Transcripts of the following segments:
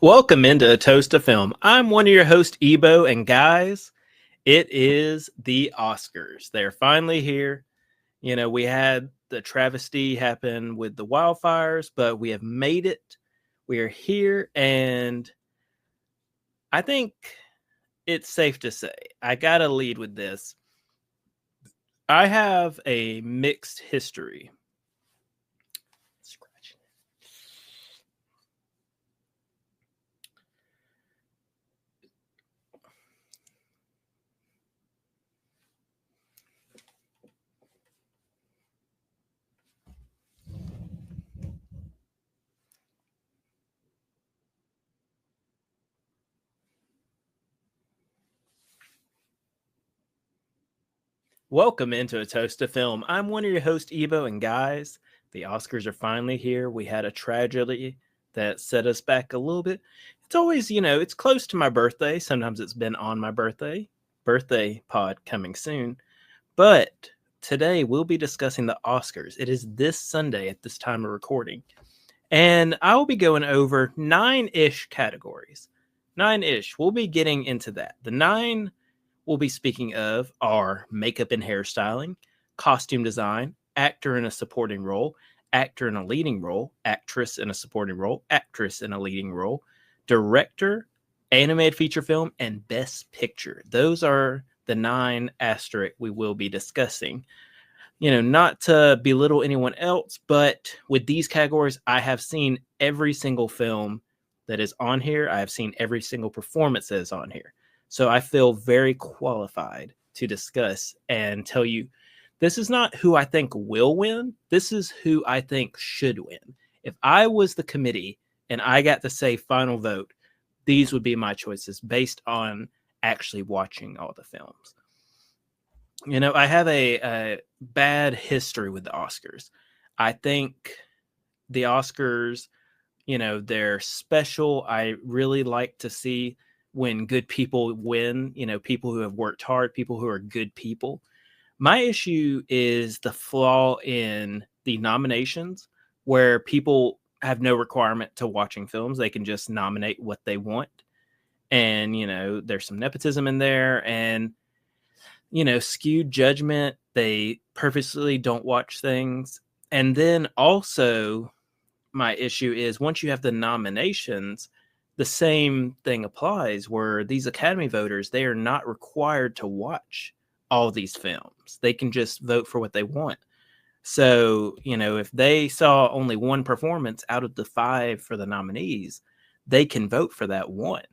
Welcome into A Toast of Film. I'm one of your hosts, Ebo, and guys, it is the Oscars. They're finally here. You know, we had the travesty happen with the wildfires, but we have made it. We are here, and I think it's safe to say, I gotta lead with this. I have a mixed history. Welcome into A Toast of Film. I'm one of your hosts, Ebo, and guys, the Oscars are finally here. We had a tragedy that set us back a little bit. It's always, it's close to my birthday. Sometimes it's been on my birthday. Birthday pod coming soon. But today we'll be discussing the Oscars. It is this Sunday at this time of recording. And I will be going over 9-ish categories. 9-ish. We'll be getting into that. The 9 we'll be speaking of are makeup and hairstyling, costume design, actor in a supporting role, actor in a leading role, actress in a supporting role, actress in a leading role, director, animated feature film, and best picture. Those are the 9 asterisks we will be discussing. Not to belittle anyone else, but with these categories, I have seen every single film that is on here. I have seen every single performance that is on here. So I feel very qualified to discuss and tell you this is not who I think will win. This is who I think should win. If I was the committee and I got to say final vote, these would be my choices based on actually watching all the films. I have a bad history with the Oscars. I think the Oscars, they're special. I really like to see when good people win, people who have worked hard, people who are good people. My issue is the flaw in the nominations where people have no requirement to watching films. They can just nominate what they want. And, there's some nepotism in there and, skewed judgment. They purposely don't watch things. And then also my issue is once you have the nominations, the same thing applies where these Academy voters, they are not required to watch all these films. They can just vote for what they want. So, if they saw only one performance out of the 5 for the nominees, they can vote for that one.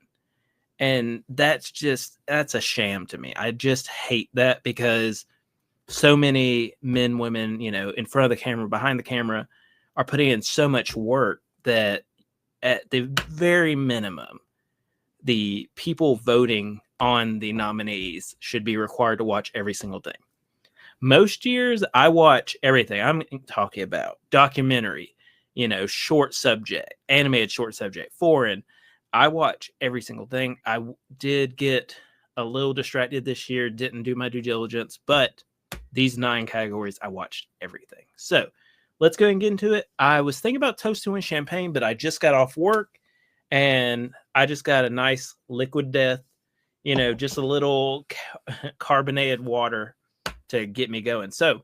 And that's a sham to me. I just hate that because so many men, women, in front of the camera, behind the camera are putting in so much work that at the very minimum, the people voting on the nominees should be required to watch every single thing. Most years, I watch everything. I'm talking about documentary, short subject, animated short subject, foreign. I watch every single thing. I did get a little distracted this year, didn't do my due diligence, but these 9 categories, I watched everything. So let's go and get into it. I was thinking about toasting with champagne, but I just got off work and I just got a nice liquid death, just a little carbonated water to get me going. So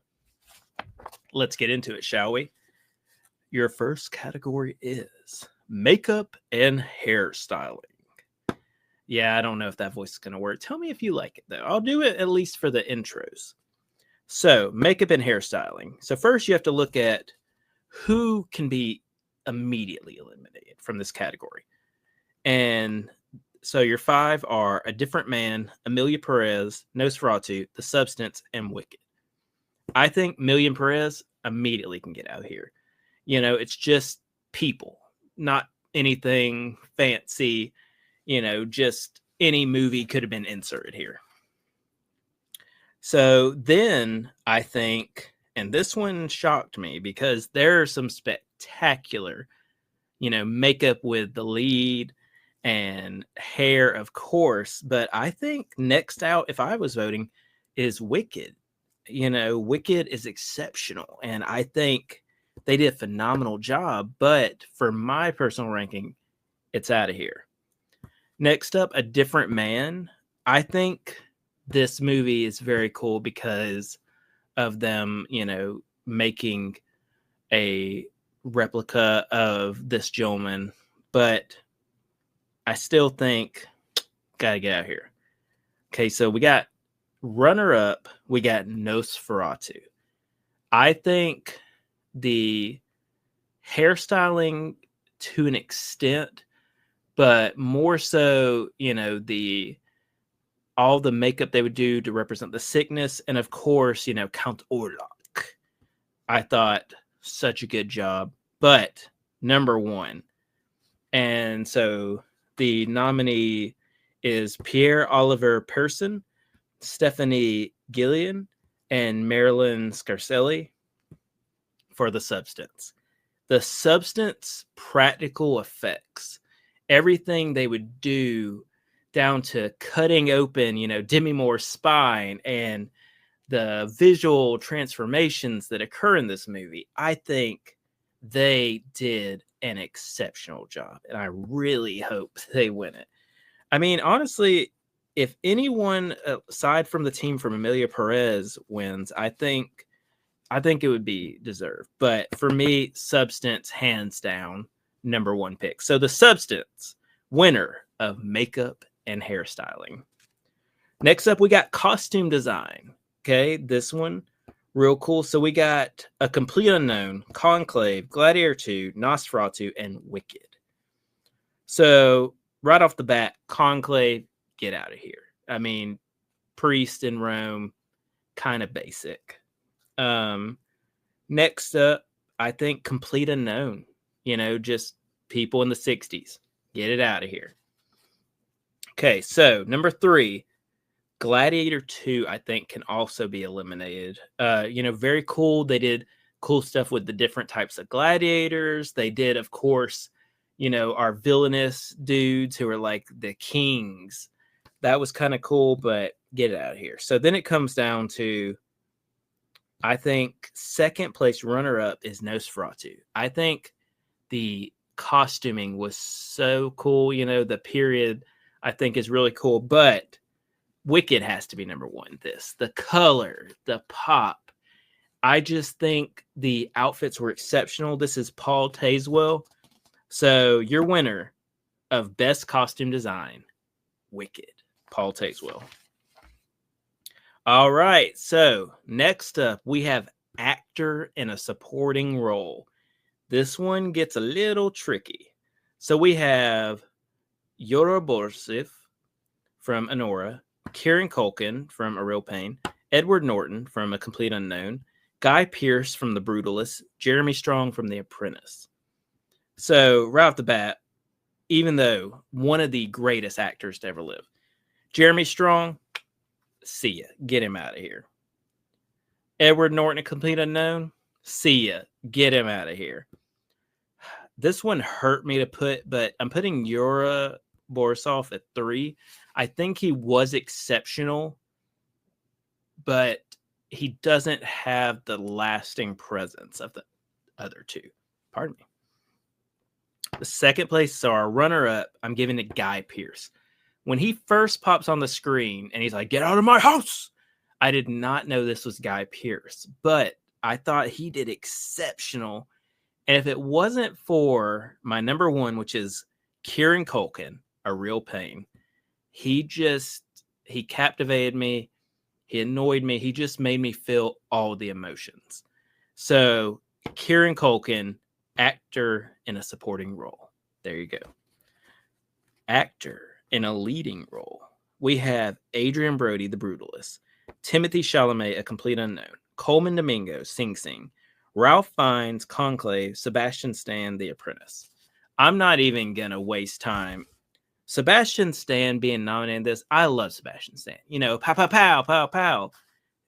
let's get into it, shall we? Your first category is makeup and hairstyling. Yeah, I don't know if that voice is going to work. Tell me if you like it, though. I'll do it at least for the intros. So, makeup and hairstyling. So, first you have to look at who can be immediately eliminated from this category. And so, your 5 are A Different Man, Emilia Perez, Nosferatu, The Substance, and Wicked. I think Million Perez immediately can get out of here. It's just people, not anything fancy. Just any movie could have been inserted here. So then I think, and this one shocked me because there are some spectacular, makeup with the lead and hair, of course. But I think next out, if I was voting, is Wicked. Wicked is exceptional. And I think they did a phenomenal job. But for my personal ranking, It's out of here. Next up, A Different Man. I think this movie is very cool because of them, making a replica of this gentleman, but I still think gotta get out here. Okay, so we got runner up, we got Nosferatu. I think the hairstyling to an extent, but more so, all the makeup they would do to represent the sickness, and of course, Count Orlok. I thought such a good job, but number one. And so the nominee is Pierre Oliver Person, Stephanie Gillian, and Marilyn Scarcelli for The Substance. The Substance practical effects, everything they would do down to cutting open, Demi Moore's spine and the visual transformations that occur in this movie, I think they did an exceptional job. And I really hope they win it. I mean, honestly, if anyone aside from the team from Emilia Perez wins, I think it would be deserved. But for me, Substance, hands down, number one pick. So The Substance, winner of makeup and hairstyling. Next up, we got costume design. Okay, this one, real cool. So we got A Complete Unknown, Conclave, Gladiator 2, Nosferatu, and Wicked. So right off the bat, Conclave, get out of here. I mean, priest in Rome, kind of basic. Next up, I think Complete Unknown. Just people in the 60s. Get it out of here. Okay, so number 3, Gladiator 2, I think, can also be eliminated. Very cool. They did cool stuff with the different types of gladiators. They did, of course, our villainous dudes who are like the kings. That was kind of cool, but get it out of here. So then it comes down to, I think, second place runner-up is Nosferatu. I think the costuming was so cool. The period, I think, is really cool, but Wicked has to be number one. The color, the pop. I just think the outfits were exceptional. This is Paul Tazewell. So your winner of Best Costume Design, Wicked, Paul Tazewell. All right. So next up, we have Actor in a Supporting Role. This one gets a little tricky. So we have Yora Borsif from Anora, Kieran Culkin from A Real Pain, Edward Norton from A Complete Unknown, Guy Pearce from The Brutalist, Jeremy Strong from The Apprentice. So right off the bat, even though one of the greatest actors to ever live, Jeremy Strong, see ya, get him out of here. Edward Norton, A Complete Unknown, see ya, get him out of here. This one hurt me to put, but I'm putting Yura Borisov at 3. I think he was exceptional, but he doesn't have the lasting presence of the other two. Pardon me. The second place, so our runner-up, I'm giving to Guy Pearce. When he first pops on the screen and he's like, "Get out of my house," I did not know this was Guy Pearce, but I thought he did exceptional. And if it wasn't for my number one, which is Kieran Culkin, A Real Pain, he captivated me. He annoyed me. He just made me feel all the emotions. So Kieran Culkin, actor in a supporting role. There you go. Actor in a leading role. We have Adrian Brody, The Brutalist, Timothy Chalamet, A Complete Unknown, Coleman Domingo, Sing Sing, Ralph Fiennes, Conclave, Sebastian Stan, The Apprentice. I'm not even going to waste time. Sebastian Stan being nominated in this, I love Sebastian Stan. Pow, pow, pow, pow, pow.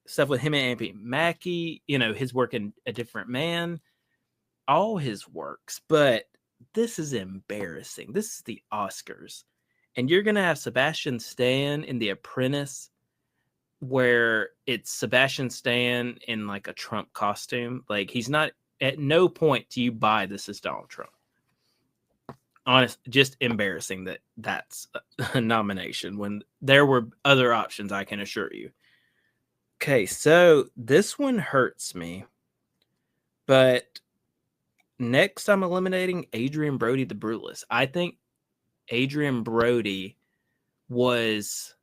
Stuff with him and Anthony Mackie, his work in A Different Man, all his works. But this is embarrassing. This is the Oscars. And you're going to have Sebastian Stan in The Apprentice, where it's Sebastian Stan in like a Trump costume. Like, he's not, at no point do you buy this as Donald Trump. just embarrassing that that's a nomination when there were other options, I can assure you. Okay, so this one hurts me, but next I'm eliminating Adrian Brody, the Brutalist. I think Adrian Brody was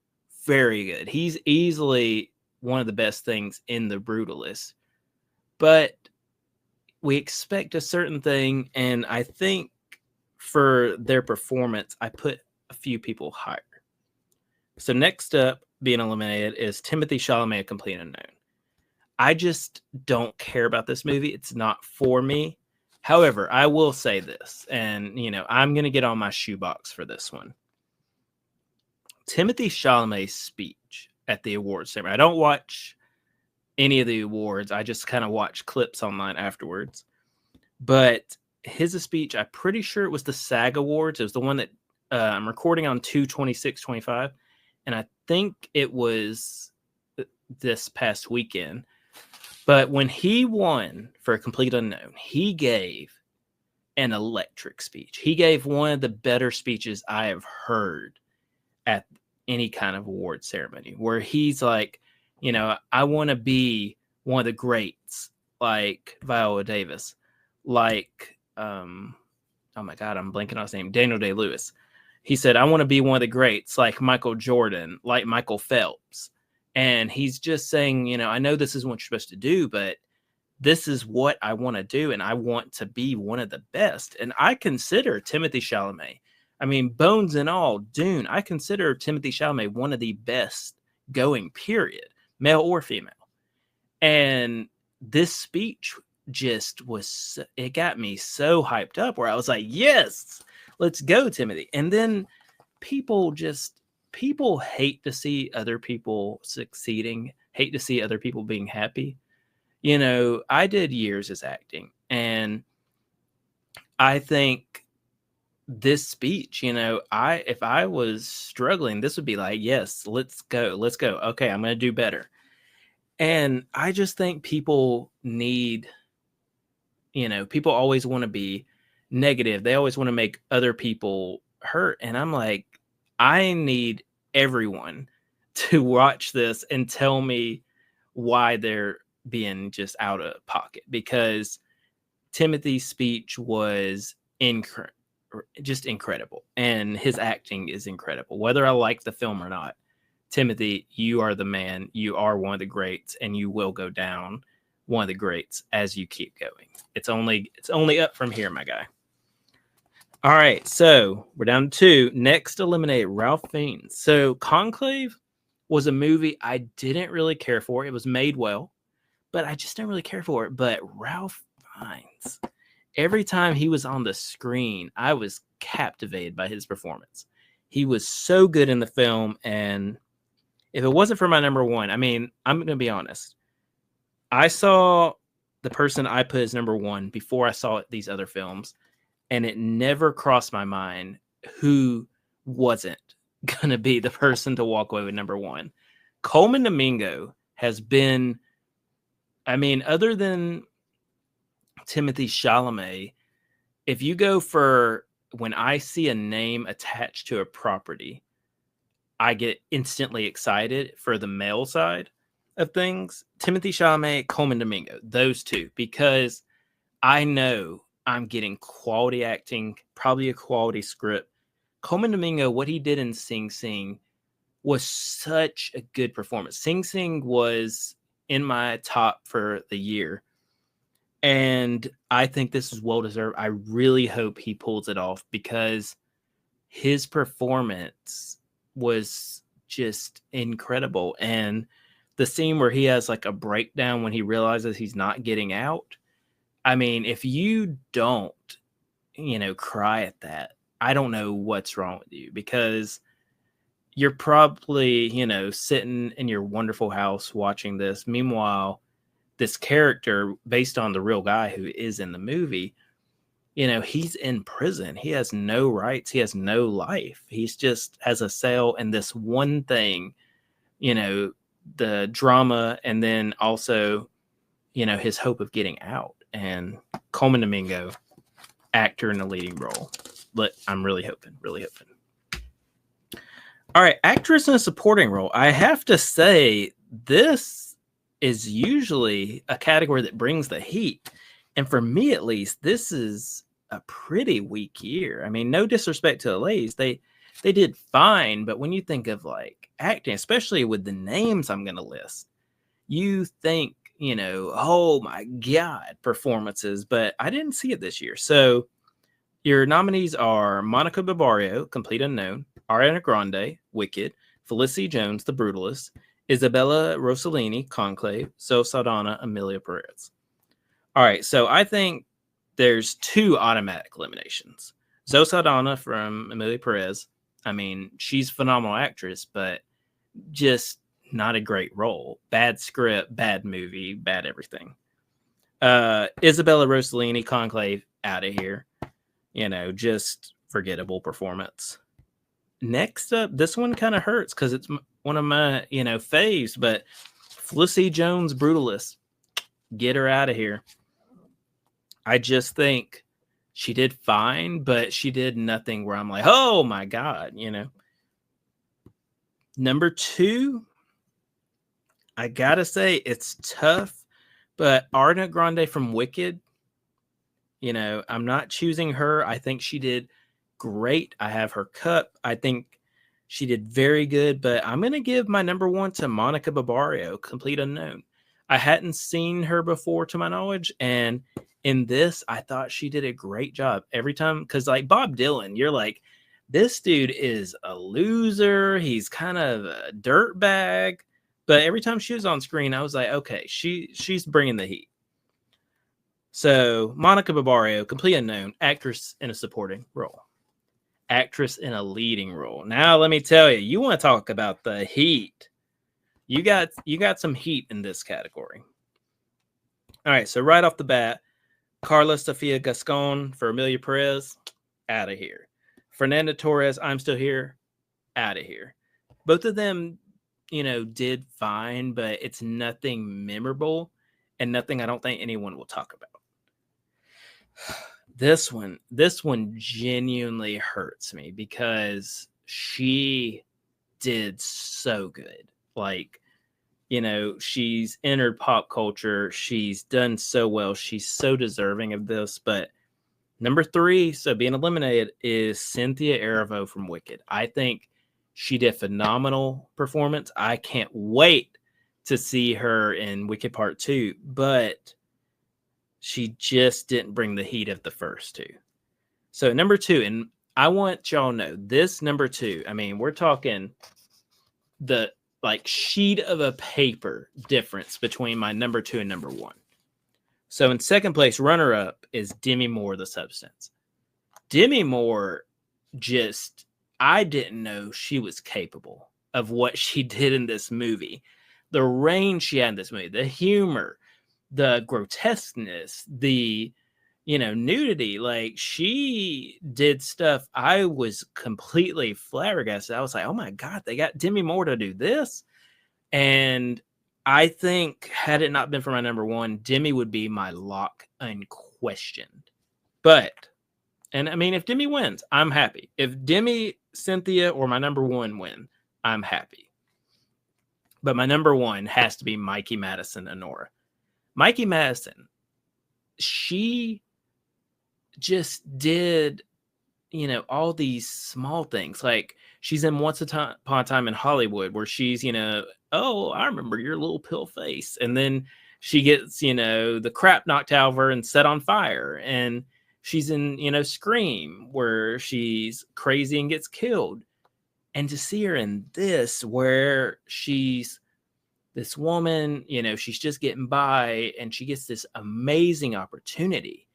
very good. He's easily one of the best things in the Brutalist, but we expect a certain thing, and I think for their performance, I put a few people higher. So next up, being eliminated is Timothy Chalamet, A Complete Unknown. I just don't care about this movie. It's not for me. However, I will say this, and I'm going to get on my shoebox for this one. Timothy Chalamet's speech at the awards ceremony. I don't watch any of the awards. I just kind of watch clips online afterwards. But his speech, I'm pretty sure it was the SAG Awards. It was the one that I'm recording on 2/26/25. And I think it was this past weekend. But when he won for A Complete Unknown, he gave an electric speech. He gave one of the better speeches I have heard at any kind of award ceremony, where he's like, I want to be one of the greats, like Viola Davis, like, oh my God, I'm blanking on his name, Daniel Day-Lewis. He said, I want to be one of the greats, like Michael Jordan, like Michael Phelps. And he's just saying, I know this isn't what you're supposed to do, but this is what I want to do. And I want to be one of the best. And I consider Timothy Chalamet, I mean, bones and all, Dune, I consider Timothy Chalamet one of the best going, period, male or female. And this speech just it got me so hyped up where I was like, yes, let's go, Timothy. And then people hate to see other people succeeding, hate to see other people being happy. I did years as acting, and I think this speech, if I was struggling, this would be like, yes, let's go. Okay, I'm going to do better. And I just think people need, people always want to be negative. They always want to make other people hurt. And I'm like, I need everyone to watch this and tell me why they're being just out of pocket, because Timothy's speech was just incredible, and his acting is incredible. Whether I like the film or not, Timothy, you are the man. You are one of the greats, and you will go down one of the greats as you keep going. It's only up from here, my guy. All right, so we're down to 2. Next, eliminate Ralph Fiennes. So Conclave was a movie I didn't really care for. It was made well, but I just didn't really care for it. But Ralph Fiennes, every time he was on the screen, I was captivated by his performance. He was so good in the film, and if it wasn't for my number one, I mean, I'm going to be honest. I saw the person I put as number one before I saw these other films, and it never crossed my mind who wasn't going to be the person to walk away with number one. Coleman Domingo has been, I mean, other than Timothy Chalamet, if you go for when I see a name attached to a property, I get instantly excited for the male side of things. Timothy Chalamet, Coleman Domingo, those two, because I know I'm getting quality acting, probably a quality script. Coleman Domingo, what he did in Sing Sing was such a good performance. Sing Sing was in my top for the year, and I think this is well-deserved. I really hope he pulls it off, because his performance was just incredible. And the scene where he has like a breakdown when he realizes he's not getting out. I mean, if you don't, cry at that, I don't know what's wrong with you, because you're probably, sitting in your wonderful house watching this. Meanwhile, this character, based on the real guy who is in the movie, he's in prison. He has no rights. He has no life. He's just has a cell, and this one thing, the drama, and then also, his hope of getting out. And Coleman Domingo, actor in the leading role. I'm really hoping, really hoping. All right, actress in a supporting role. I have to say, this is usually a category that brings the heat. And for me, at least, this is a pretty weak year. I mean, no disrespect to the ladies. They did fine, but when you think of like acting, especially with the names I'm going to list, you think, oh my God, performances, but I didn't see it this year. So your nominees are Monica Barbario, Complete Unknown, Ariana Grande, Wicked, Felicity Jones, The Brutalist, Isabella Rossellini, Conclave, Zoe Saldana, Emilia Perez. All right, so I think there's 2 automatic eliminations. Zoe Saldana from Emilia Perez. I mean, she's a phenomenal actress, but just not a great role. Bad script, bad movie, bad everything. Isabella Rossellini, Conclave, out of here. Just forgettable performance. Next up, this one kind of hurts because it's one of my, faves, but Felicity Jones, Brutalist, get her out of here. I just think she did fine, but she did nothing where I'm like, oh my God, Number 2, I gotta say it's tough, but Ariana Grande from Wicked, I'm not choosing her. I think she did great. I have her cup. I think she did very good, but I'm going to give my number 1 to Monica Barbario, Complete Unknown. I hadn't seen her before to my knowledge, and in this, I thought she did a great job every time, because like Bob Dylan, you're like, this dude is a loser. He's kind of a dirtbag, but every time she was on screen, I was like, okay, she's bringing the heat. So, Monica Barbario, Complete Unknown, actress in a supporting role. Actress in a leading role. Now, let me tell you, you want to talk about the heat. You got some heat in this category. All right, so right off the bat, Carla Sofia Gascon for Emilia Perez, out of here. Fernanda Torres, I'm Still Here, out of here. Both of them, did fine, but it's nothing memorable and nothing I don't think anyone will talk about. This one genuinely hurts me because she did so good. Like, she's entered pop culture. She's done so well. She's so deserving of this. But number 3, so being eliminated, is Cynthia Erivo from Wicked. I think she did a phenomenal performance. I can't wait to see her in Wicked Part 2. But she just didn't bring the heat of the first 2. So number 2, and I want y'all to know, this number 2, I mean, we're talking the sheet of a paper difference between my number 2 and number 1. So in second place, runner-up is Demi Moore, The Substance. Demi Moore I didn't know she was capable of what she did in this movie. The range she had in this movie, the humor, the grotesqueness, the nudity. Like, she did stuff I was completely flabbergasted. I was like, oh my God, they got Demi Moore to do this. And I think had it not been for my number 1, Demi would be my lock unquestioned. But, and I mean, if Demi wins, I'm happy. If Demi, Cynthia, or my number 1 win, I'm happy. But my number 1 has to be Mikey Madison, Honora. Mikey Madison, she just did, all these small things. Like, she's in Once Upon a Time in Hollywood, where she's, oh, I remember your little pill face. And then she gets, the crap knocked out of her and set on fire. And she's in, Scream, where she's crazy and gets killed. And to see her in this, where she's this woman, she's just getting by, and she gets this amazing opportunity.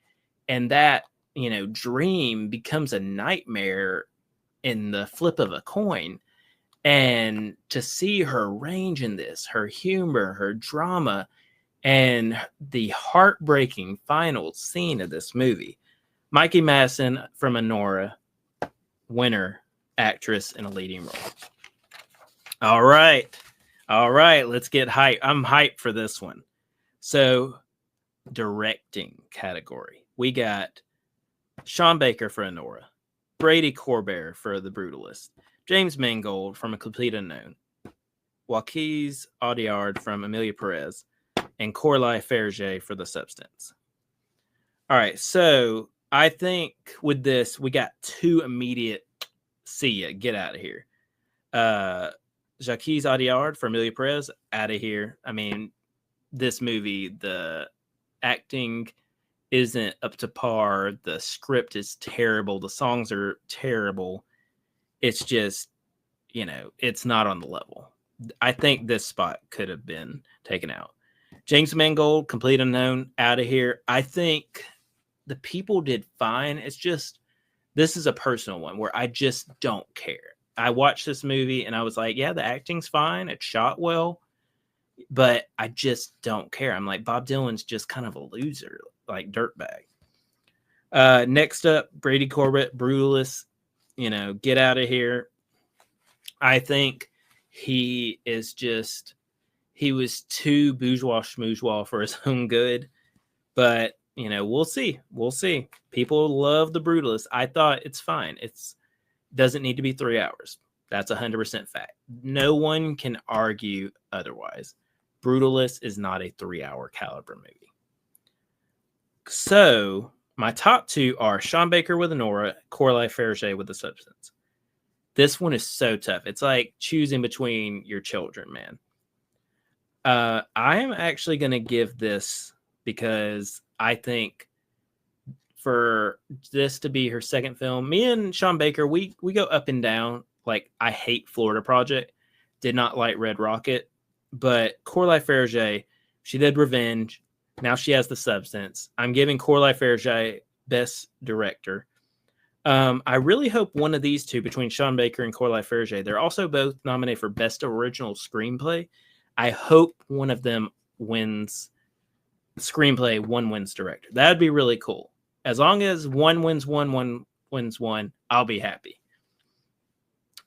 And that, dream becomes a nightmare in the flip of a coin. And to see her range in this, her humor, her drama, and the heartbreaking final scene of this movie. Mikey Madison from Honora, winner, actress in a leading role. All right, let's get hype. I'm hyped for this one. So, directing category. We got Sean Baker for Honora, Brady Corbett for The Brutalist, James Mangold from A Complete Unknown, Joaquin Audiard from Amelia Perez, and Coralie Farge for The Substance. All right, so I think with this, we got 2 immediate see ya, get out of here. Joaquin Audiard for Amelia Perez, out of here. I mean, this movie, the acting isn't up to par. The script is terrible. The songs are terrible. It's just, it's not on the level. I think this spot could have been taken out. James Mangold, Complete Unknown, out of here. I think the people did fine. It's just, this is a personal one where I just don't care. I watched this movie and I was like, yeah, the acting's fine. It's shot well, but I just don't care. I'm like, Bob Dylan's just kind of a loser, like dirtbag. Next up, Brady Corbett, Brutalist, get out of here. I think he was too bourgeois schmoozwa for his own good, but we'll see. People love The Brutalist. I thought it's fine. It's doesn't need to be 3 hours. That's 100% fact. No one can argue otherwise. Brutalist is not a 3-hour caliber movie. So my top 2 are Sean Baker with Anora, Coralie Farge with The Substance. This one is so tough. It's like choosing between your children, man. I am actually going to give this, because I think for this to be her second film, me and Sean Baker, we go up and down. Like, I hate Florida Project, did not like Red Rocket, but Coralie Farge, she did Revenge. Now she has The Substance. I'm giving Coralie Farge Best Director. I really hope one of these two, between Sean Baker and Coralie Farge, they're also both nominated for Best Original Screenplay. I hope one of them wins screenplay, one wins director. That'd be really cool. As long as one wins one wins one, I'll be happy.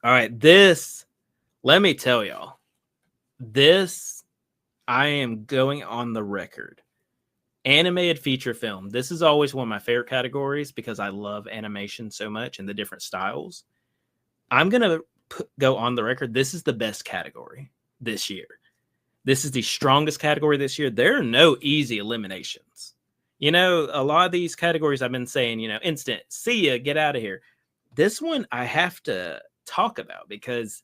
All right, this, let me tell y'all, this, I am going on the record. Animated feature film. This is always one of my favorite categories because I love animation so much and the different styles. I'm going to go on the record. This is the best category this year. This is the strongest category this year. There are no easy eliminations. A lot of these categories I've been saying, instant, see ya, get out of here. This one I have to talk about because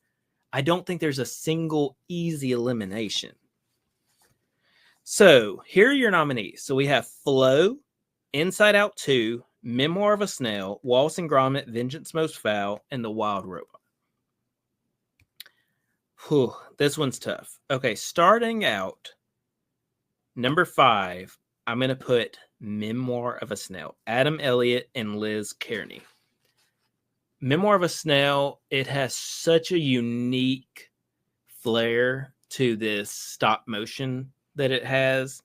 I don't think there's a single easy elimination. So here are your nominees. So we have Flow, Inside Out 2, Memoir of a Snail, Wallace and Gromit, Vengeance Most Foul, and The Wild Robot. Whew, this one's tough. Okay, starting out, number 5, I'm going to put Memoir of a Snail. Adam Elliott and Liz Kearney. Memoir of a Snail, it has such a unique flair to this stop motion that it has.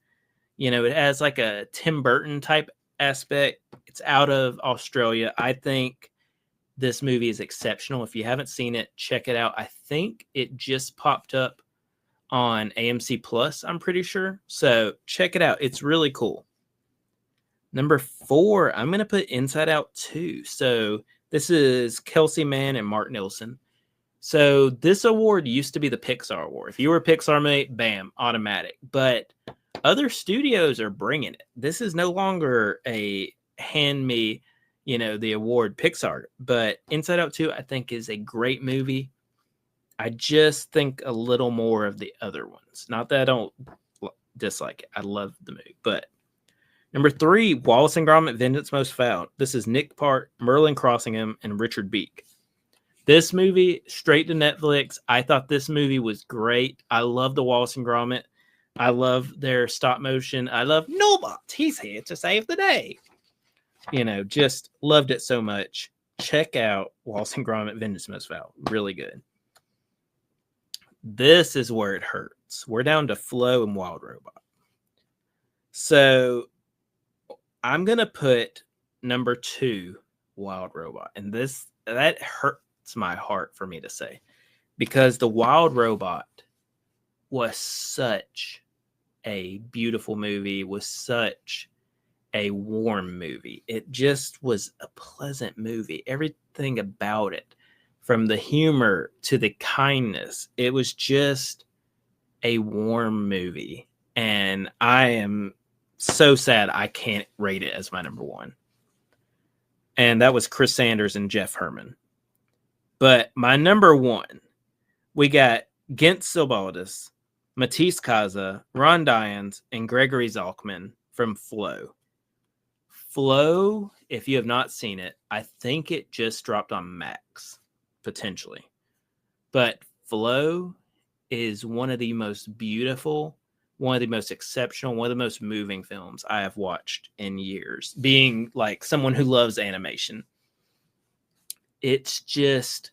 It has like a Tim Burton type aspect. It's out of Australia. I think this movie is exceptional. If you haven't seen it, check it out. I think it just popped up on AMC Plus, I'm pretty sure. So check it out. It's really cool. Number 4, I'm going to put Inside Out 2. So this is Kelsey Mann and Mark Nilsson. So this award used to be the Pixar award. If you were a Pixar mate, bam, automatic. But other studios are bringing it. This is no longer a hand me, the award Pixar. But Inside Out 2, I think, is a great movie. I just think a little more of the other ones. Not that I don't dislike it. I love the movie. But number 3, Wallace and Gromit, Vengeance Most Foul. This is Nick Park, Merlin Crossingham, and Richard Beek. This movie, straight to Netflix. I thought this movie was great. I love the Wallace and Gromit. I love their stop motion. I love Nobot. He's here to save the day. Just loved it so much. Check out Wallace and Gromit, Vengeance Most Foul. Really good. This is where it hurts. We're down to Flow and Wild Robot. So I'm going to put number 2, Wild Robot. And that hurts my heart for me to say, because The Wild Robot was such a beautiful movie, was such a warm movie. It just was a pleasant movie. Everything about it, from the humor to the kindness, it was just a warm movie. And I am so sad I can't rate it as my number one. And that was Chris Sanders and Jeff Herman. But my number one, we got Gent Silbaldas, Matisse Kaza, Ron Dyens, and Gregory Zalkman from Flow. Flow, if you have not seen it, I think it just dropped on Max, potentially. But Flow is one of the most beautiful, one of the most exceptional, one of the most moving films I have watched in years, being like someone who loves animation. It's just,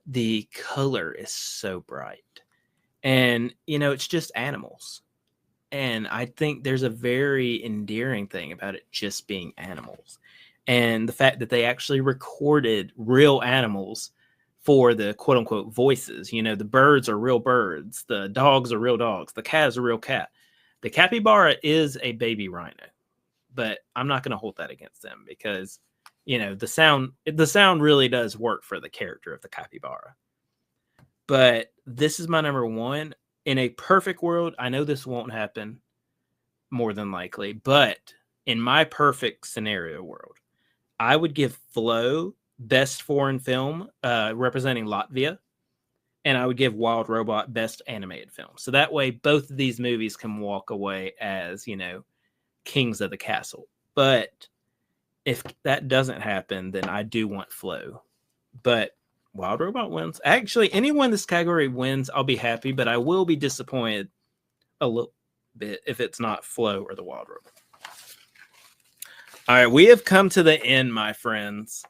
the color is so bright. And, it's just animals. And I think there's a very endearing thing about it just being animals. And the fact that they actually recorded real animals for the quote unquote voices. The birds are real birds. The dogs are real dogs. The cat is a real cat. The capybara is a baby rhino. But I'm not going to hold that against them because, the sound really does work for the character of the capybara. But this is my number one. In a perfect world, I know this won't happen more than likely, but in my perfect scenario world, I would give Flow best foreign film representing Latvia, and I would give Wild Robot best animated film. So that way, both of these movies can walk away as, kings of the castle. But if that doesn't happen, then I do want Flow. But Wild Robot wins. Actually, anyone in this category wins, I'll be happy, but I will be disappointed a little bit if it's not Flow or the Wild Robot. All right, we have come to the end, my friends.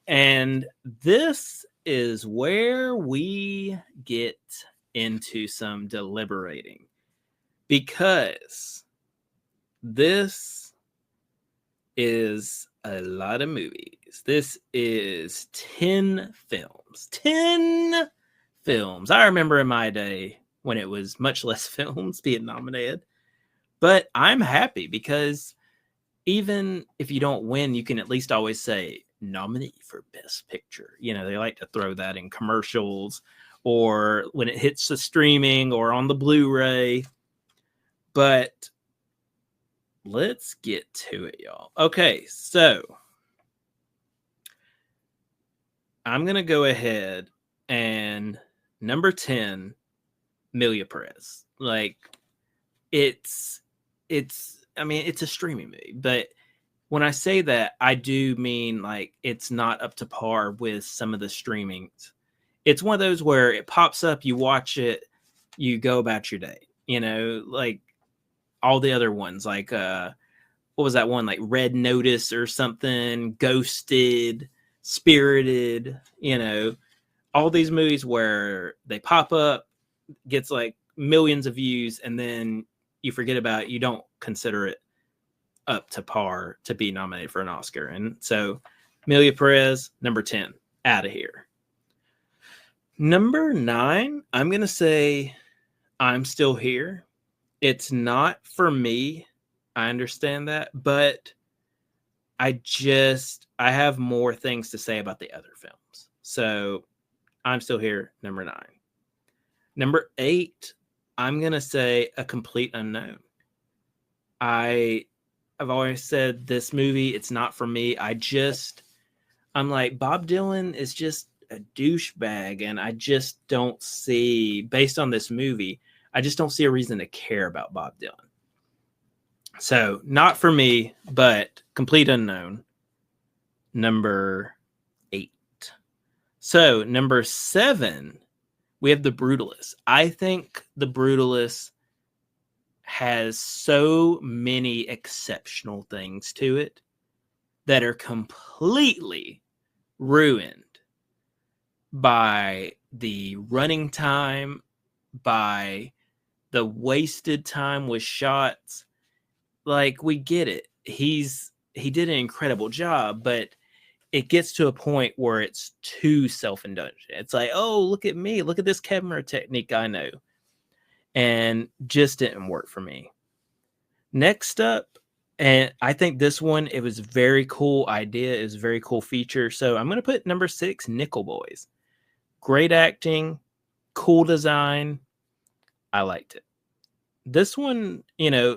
And this is where we get into some deliberating. Because this is a lot of movies. This is 10 films. 10 films. I remember in my day when it was much less films being nominated. But I'm happy because even if you don't win, you can at least always say nominee for Best Picture. They like to throw that in commercials or when it hits the streaming or on the Blu-ray. But let's get to it, y'all. Okay, so I'm going to go ahead and number 10, Emilia Perez. Like, it's a streaming movie, but when I say that, I do mean like it's not up to par with some of the streamings. It's one of those where it pops up, you watch it, you go about your day. Like all the other ones, like what was that one, like Red Notice or something, Ghosted, Spirited, all these movies where they pop up, gets like millions of views, and then you forget about it, you don't consider it up to par to be nominated for an Oscar. And so Emilia Perez, number 10, out of here. Number 9, I'm going to say I'm Still Here. It's not for me. I understand that, but I have more things to say about the other films. So I'm Still Here, number 9. Number 8, I'm going to say A Complete Unknown. I've always said this movie, it's not for me. I'm like, Bob Dylan is just a douchebag, and I just don't see, based on this movie, I just don't see a reason to care about Bob Dylan. So, not for me, but Complete Unknown, number 8. So, number 7, we have The Brutalist. I think The Brutalist has so many exceptional things to it that are completely ruined by the running time, by the wasted time with shots. Like, we get it. He did an incredible job, but it gets to a point where it's too self-indulgent. It's like, oh, look at me. Look at this camera technique I know. And just didn't work for me. Next up And I think this one, it was a very cool idea. It was a very cool feature. So I'm going to put number 6, Nickel Boys. Great acting, cool design. I liked it. This one,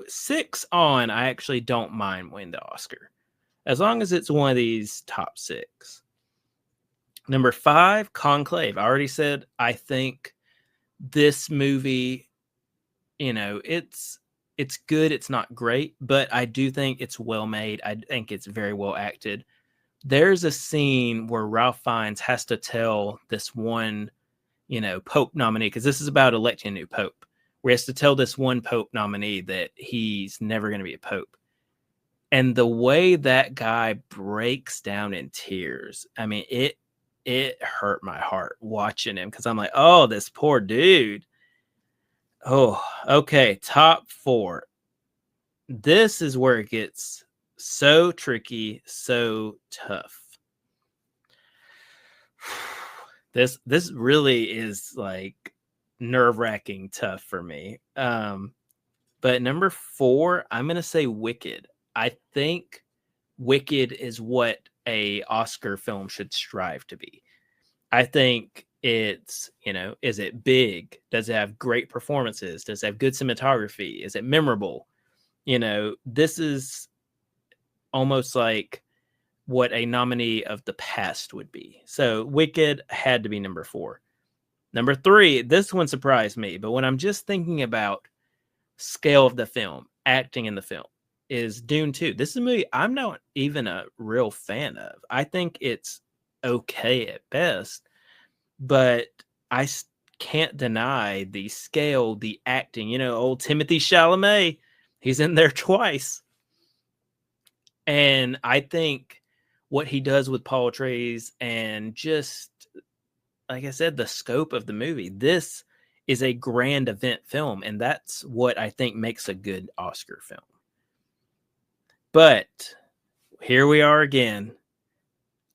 6 on, I actually don't mind winning the Oscar. As long as it's one of these top 6. Number 5, Conclave. I already said I think this movie, it's good. It's not great, but I do think it's well made. I think it's very well acted. There's a scene where Ralph Fiennes has to tell this one, Pope nominee, because this is about electing a new Pope, where he has to tell this one Pope nominee that he's never going to be a Pope. And the way that guy breaks down in tears, I mean, it hurt my heart watching him, because I'm like, oh, this poor dude. Oh, okay. Top 4. This is where it gets so tricky, so tough. This really is like nerve-wracking tough for me. But number 4, I'm gonna say Wicked. I think Wicked is what a Oscar film should strive to be. I think it's, is it big? Does it have great performances? Does it have good cinematography? Is it memorable? This is almost like what a nominee of the past would be. So Wicked had to be number 4. Number 3, this one surprised me, but when I'm just thinking about scale of the film, acting in the film, is Dune 2. This is a movie I'm not even a real fan of. I think it's okay at best, but I can't deny the scale, the acting. Old Timothy Chalamet, he's in there twice. And I think what he does with Paul Atreides, and just, like I said, the scope of the movie, this is a grand event film, and that's what I think makes a good Oscar film. But here we are again,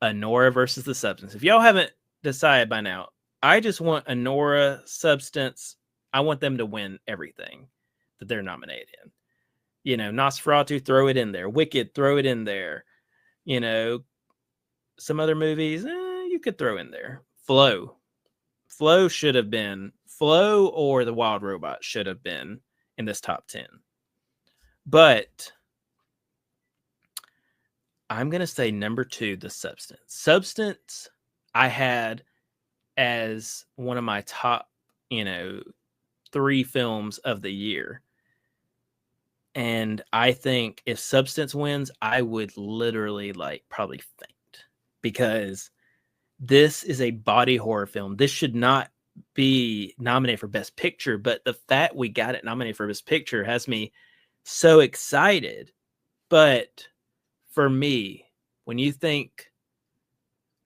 Anora versus The Substance. If y'all haven't decided by now, I just want Anora, Substance. I want them to win everything that they're nominated in. Nosferatu, throw it in there. Wicked, throw it in there. Some other movies, you could throw in there. Flow should have been, Flow or The Wild Robot should have been in this top 10. But I'm going to say number 2, The Substance. Substance, I had as one of my top, 3 films of the year. And I think if Substance wins, I would literally probably faint, because this is a body horror film. This should not be nominated for Best Picture, but the fact we got it nominated for Best Picture has me so excited. But for me, when you think,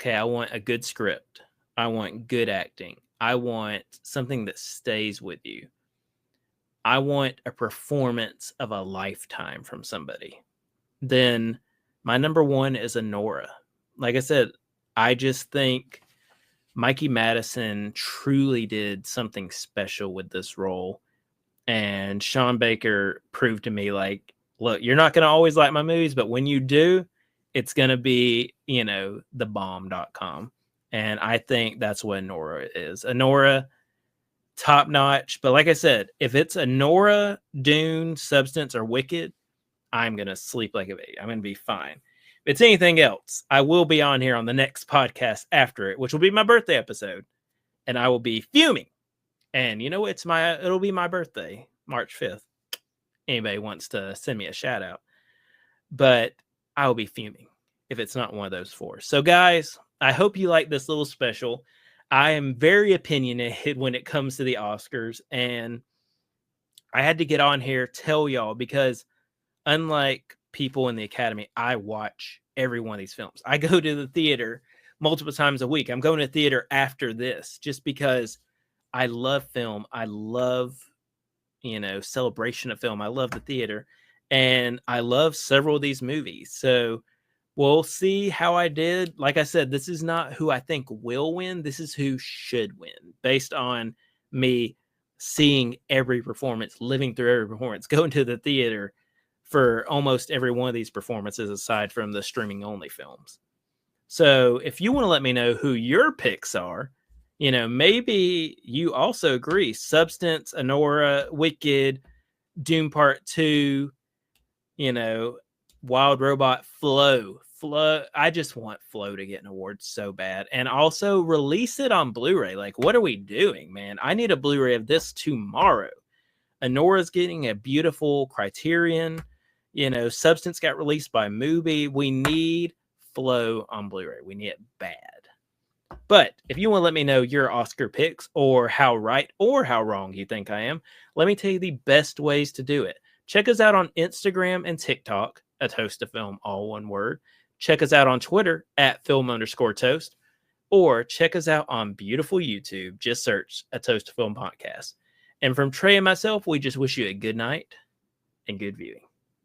okay, I want a good script, I want good acting, I want something that stays with you, I want a performance of a lifetime from somebody, then my number 1 is Anora. Like I said, I just think Mikey Madison truly did something special with this role. And Sean Baker proved to me, look, you're not going to always like my movies, but when you do, it's going to be, thebomb.com. And I think that's what Anora is. Anora, top notch. But like I said, if it's Anora, Dune, Substance, or Wicked, I'm going to sleep like a baby. I'm going to be fine. If it's anything else, I will be on here on the next podcast after it, which will be my birthday episode. And I will be fuming. And it'll be my birthday, March 5th. Anybody wants to send me a shout out. But I will be fuming if it's not one of those 4. So guys, I hope you like this little special. I am very opinionated when it comes to the Oscars, and I had to get on here, tell y'all, because unlike people in the Academy, I watch every one of these films. I go to the theater multiple times a week. I'm going to theater after this just because I love film. I love, celebration of film. I love the theater, and I love several of these movies. So we'll see how I did. Like I said, this is not who I think will win. This is who should win based on me seeing every performance, living through every performance, going to the theater for almost every one of these performances aside from the streaming only films. So if you want to let me know who your picks are, maybe you also agree. Substance, Anora, Wicked, Doom Part 2, Wild Robot, Flow. I just want Flow to get an award so bad. And also release it on Blu-ray. Like, what are we doing, man? I need a Blu-ray of this tomorrow. Anora's getting a beautiful Criterion. Substance got released by Mubi. We need Flow on Blu-ray. We need it bad. But if you want to let me know your Oscar picks or how right or how wrong you think I am, let me tell you the best ways to do it. Check us out on Instagram and TikTok, A Toast to Film, all one word. Check us out on Twitter at film_toast. Or check us out on beautiful YouTube. Just search A Toast to Film podcast. And from Trey and myself, we just wish you a good night and good viewing.